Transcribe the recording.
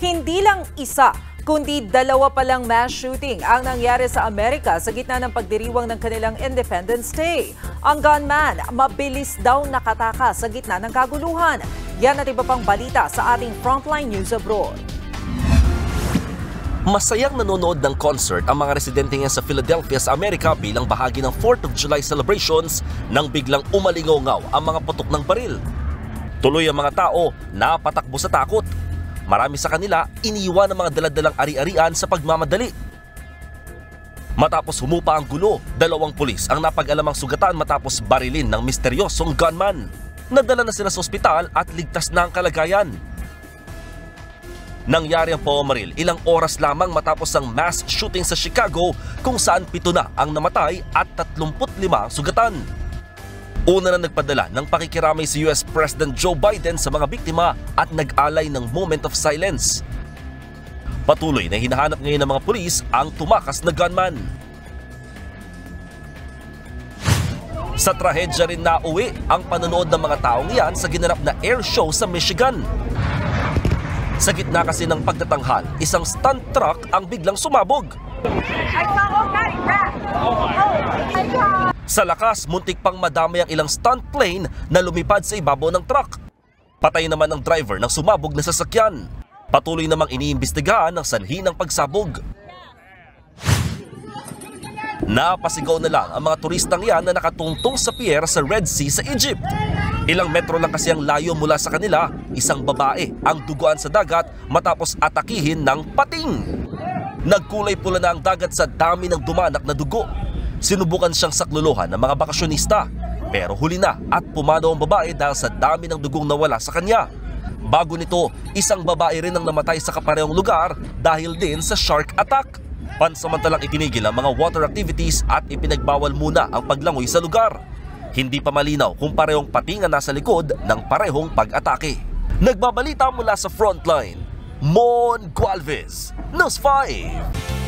Hindi lang isa, kundi dalawa palang mass shooting ang nangyari sa Amerika sa gitna ng pagdiriwang ng kanilang Independence Day. Ang gunman, mabilis daw nakatakas sa gitna ng kaguluhan. Yan at iba pang balita sa ating Frontline News Abroad. Masayang nanonood ng concert ang mga residente nga sa Philadelphia sa Amerika bilang bahagi ng 4th of July celebrations nang biglang umalingaw ang mga putok ng baril. Tuloy ang mga tao napatakbo sa takot. Marami sa kanila iniwan ang mga daladalang ari-arian sa pagmamadali. Matapos humupa ang gulo, 2 pulis ang napag-alamang sugatan matapos barilin ng misteryosong gunman. Nadala na sila sa ospital at ligtas na ang kalagayan. Nangyari ang pamamaril ilang oras lamang matapos ang mass shooting sa Chicago kung saan 7 na ang namatay at 35 ang sugatan. Una na nagpadala ng pakikiramay si US President Joe Biden sa mga biktima at nag-alay ng moment of silence. Patuloy na hinahanap ngayon ng mga pulis ang tumakas na gunman. Sa trahedya rin nauwi ang panonood ng mga taong yan sa ginanap na air show sa Michigan. Sa gitna kasi ng pagtatanghal, isang stunt truck ang biglang sumabog. Sa lakas, muntik pang madamay ang ilang stunt plane na lumipad sa ibabaw ng truck. Patay naman ang driver ng sumabog na sasakyan. Patuloy namang iniimbestigahan ang sanhi ng pagsabog. Napasigaw na lang ang mga turistang yan na nakatungtong sa pier sa Red Sea sa Egypt. Ilang metro lang kasi ang layo mula sa kanila, isang babae ang duguan sa dagat matapos atakihin ng pating. Nagkulay pula na ang dagat sa dami ng dumanak na dugo. Sinubukan siyang saklolohan ng mga bakasyonista, pero huli na at pumanaw ang babae dahil sa dami ng dugong nawala sa kanya. Bago nito, isang babae rin ang namatay sa kaparehong lugar dahil din sa shark attack. Pansamantalang itinigil ang mga water activities at ipinagbawal muna ang paglangoy sa lugar. Hindi pa malinaw kung parehong pating ang nasa likod ng parehong pag-atake. Nagbabalita mula sa Frontline, Mon Gualvez, News 5.